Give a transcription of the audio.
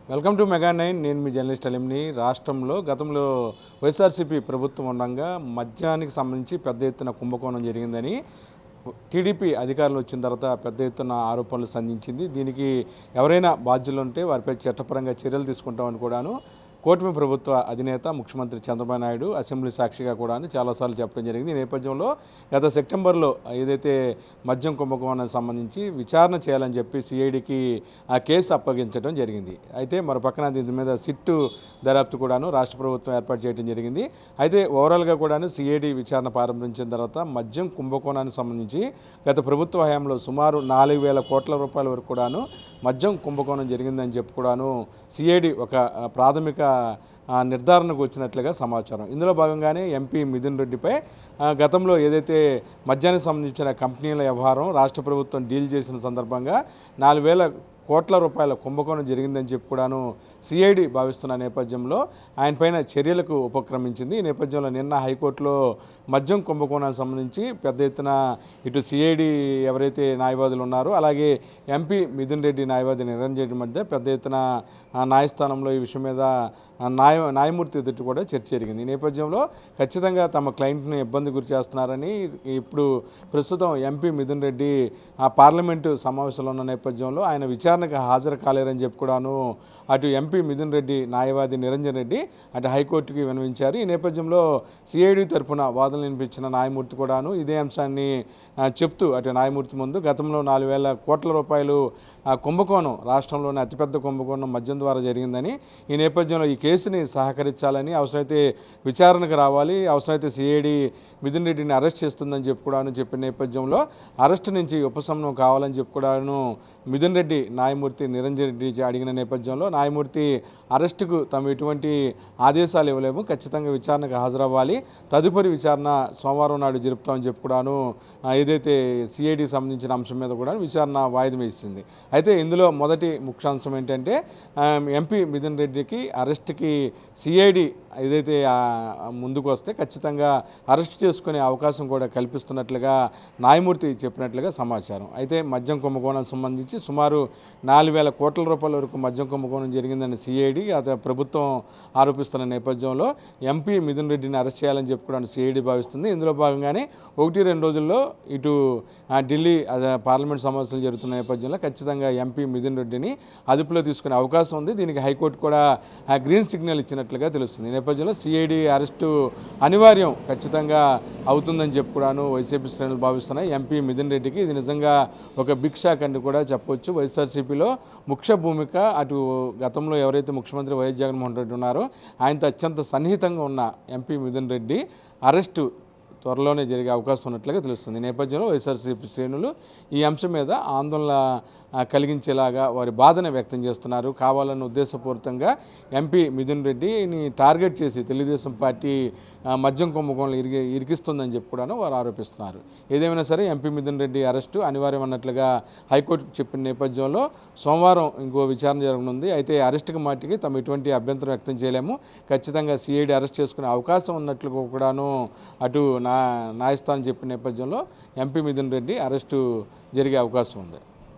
Welcome to mega 9. నేను మీ journalist అలింని. రాష్ట్రంలో గతంలో వైఎస్ఆర్సీపీ ప్రభుత్వం ఉండగా మద్యానికి సంబంధించి పెద్ద ఎత్తున కుంభకోణం జరిగిందని టీడీపీ అధికారులు వచ్చిన తర్వాత పెద్ద ఎత్తున ఆరోపణలు సంధించింది. దీనికి ఎవరైనా బాధ్యులు ఉంటే వారిపై చట్టపరంగా చర్యలు తీసుకుంటామని కూడాను కూటమి ప్రభుత్వ అధినేత ముఖ్యమంత్రి చంద్రబాబు నాయుడు అసెంబ్లీ సాక్షిగా కూడా చాలాసార్లు చెప్పడం జరిగింది. ఈ నేపథ్యంలో గత సెప్టెంబర్లో ఏదైతే మద్యం కుంభకోణానికి సంబంధించి విచారణ చేయాలని చెప్పి సిఐడికి ఆ కేసు అప్పగించడం జరిగింది. అయితే మరో పక్కన దీని మీద సిట్టు దర్యాప్తు కూడాను రాష్ట్ర ప్రభుత్వం ఏర్పాటు చేయడం జరిగింది. అయితే ఓవరాల్గా కూడాను సిఐడి విచారణ ప్రారంభించిన తర్వాత మద్యం కుంభకోణానికి సంబంధించి గత ప్రభుత్వ హయాంలో సుమారు 4,000 కోట్ల రూపాయల వరకు కూడాను మద్యం కుంభకోణం జరిగిందని చెప్పి కూడాను సిఐడి ఒక ప్రాథమిక నిర్ధారణకు వచ్చినట్లుగా సమాచారం. ఇందులో భాగంగానే ఎంపీ మిథున్ రెడ్డిపై గతంలో ఏదైతే మద్యానికి సంబంధించిన కంపెనీల వ్యవహారం రాష్ట్ర ప్రభుత్వం డీల్ చేసిన సందర్భంగా 4,000 కోట్ల రూపాయల కుంభకోణం జరిగిందని చెప్పి కూడాను సిఐడి భావిస్తున్న నేపథ్యంలో ఆయనపైన చర్యలకు ఉపక్రమించింది. ఈ నేపథ్యంలో నిన్న హైకోర్టులో మద్యం కుంభకోణానికి సంబంధించి పెద్ద ఎత్తున ఇటు సిఐడి ఎవరైతే న్యాయవాదులు ఉన్నారో అలాగే ఎంపీ మిథున్ రెడ్డి న్యాయవాది నిరంజన్ రెడ్డి మధ్య పెద్ద ఎత్తున న్యాయస్థానంలో ఈ విషయం మీద న్యాయమూర్తి ఎదుటి కూడా చర్చ జరిగింది. ఈ నేపథ్యంలో ఖచ్చితంగా తమ క్లయింట్ని ఇబ్బంది గురి చేస్తున్నారని ఇప్పుడు ప్రస్తుతం ఎంపీ మిథున్ రెడ్డి పార్లమెంటు సమావేశంలో ఉన్న నేపథ్యంలో ఆయన విచారణకు హాజరు కాలేరని చెప్పి కూడాను అటు ఎంపీ మిథున్ రెడ్డి న్యాయవాది నిరంజన్ రెడ్డి అటు హైకోర్టుకి విన్నవించారు. ఈ నేపథ్యంలో సిఐడి తరఫున వాదనలు వినిపించిన న్యాయమూర్తి కూడాను ఇదే అంశాన్ని చెప్తూ అటు న్యాయమూర్తి ముందు గతంలో 4,000 కోట్ల రూపాయలు కుంభకోణం రాష్ట్రంలోని అతిపెద్ద కుంభకోణం మద్యం ద్వారా జరిగిందని, ఈ నేపథ్యంలో ఈ కేసుని సహకరించాలని, అవసరమైతే విచారణకు రావాలి, అవసరమైతే సిఐడి మిథున్ రెడ్డిని అరెస్ట్ చేస్తుందని చెప్పుకోవడాను చెప్పిన నేపథ్యంలో అరెస్టు నుంచి ఉపశమనం కావాలని చెప్పుకోవడాను మిథున్ రెడ్డి న్యాయమూర్తి నిరంజన్ రెడ్డి అడిగిన నేపథ్యంలో న్యాయమూర్తి అరెస్టుకు తమ ఎటువంటి ఆదేశాలు ఇవ్వలేము, ఖచ్చితంగా విచారణకు హాజరవ్వాలి, తదుపరి విచారణ సోమవారం నాడు జరుపుతామని చెప్పుకోవడాను ఏదైతే సిఐడికి సంబంధించిన అంశం మీద కూడా విచారణ వాయిదా వేసింది. అయితే ఇందులో మొదటి ముఖ్యాంశం ఏంటంటే ఎంపీ మిథున్ రెడ్డికి అరెస్ట్కి సిఐడి ఏదైతే ముందుకు వస్తే ఖచ్చితంగా అరెస్ట్ చేసుకునే అవకాశం కూడా కల్పిస్తున్నట్లుగా న్యాయమూర్తి చెప్పినట్లుగా సమాచారం. అయితే మద్యం కుంభకోణానికి సంబంధించి సుమారు 4,000 కోట్ల రూపాయల వరకు మద్యం కుంభకోణం జరిగిందని సిఐడి ప్రభుత్వం ఆరోపిస్తున్న నేపథ్యంలో ఎంపీ మిథున్ రెడ్డిని అరెస్ట్ చేయాలని చెప్పుకోవడానికి సిఐడి భావిస్తుంది. ఇందులో భాగంగానే 1-2 రోజుల్లో ఇటు ఢిల్లీ పార్లమెంట్ సమావేశాలు జరుగుతున్న నేపథ్యంలో ఖచ్చితంగా ఎంపీ మిథున్ రెడ్డిని అదుపులో తీసుకునే అవకాశం ఉంది. దీనికి హైకోర్టు కూడా గ్రీన్ సిగ్నల్ ఇచ్చినట్లుగా తెలుస్తుంది. ఈ నేపథ్యంలో సిఐడి అరెస్టు అనివార్యం ఖచ్చితంగా అవుతుందని చెప్పుకోవడాను వైసీపీ శ్రేణులు భావిస్తున్నాయి. ఎంపీ మిథున్ రెడ్డికి ఇది నిజంగా ఒక బిగ్ షాక్ అని కూడా చెప్పవచ్చు. వైఎస్ఆర్సీపీలో ముఖ్య భూమిక అటు గతంలో ఎవరైతే ముఖ్యమంత్రి వైఎస్ జగన్మోహన్ రెడ్డి ఉన్నారో ఆయనతో అత్యంత సన్నిహితంగా ఉన్న ఎంపీ మిథున్ రెడ్డి అరెస్టు త్వరలోనే జరిగే అవకాశం ఉన్నట్లుగా తెలుస్తుంది. ఈ నేపథ్యంలో వైఎస్ఆర్సీపీ శ్రేణులు ఈ అంశం మీద ఆందోళన కలిగించేలాగా వారి బాధను వ్యక్తం చేస్తున్నారు. కావాలన్న ఉద్దేశపూరితంగా ఎంపీ మిథున్ రెడ్డిని టార్గెట్ చేసి తెలుగుదేశం పార్టీ మద్యం కుంభకోణంలో ఇరికిస్తుందని చెప్పి కూడా వారు ఆరోపిస్తున్నారు. ఏదేమైనా సరే ఎంపీ మిథున్ రెడ్డి అరెస్టు అనివార్యం అన్నట్లుగా హైకోర్టు చెప్పిన నేపథ్యంలో సోమవారం ఇంకో విచారణ జరగనుంది. అయితే అరెస్టుకి మాటికి తమ ఎటువంటి అభ్యంతరం వ్యక్తం చేయలేము, ఖచ్చితంగా సిఐడి అరెస్ట్ చేసుకునే అవకాశం ఉన్నట్లుగా కూడాను అటు న్యాయస్థానం చెప్పిన నేపథ్యంలో ఎంపీ మిథున్ రెడ్డి అరెస్టు జరిగే అవకాశం ఉంది.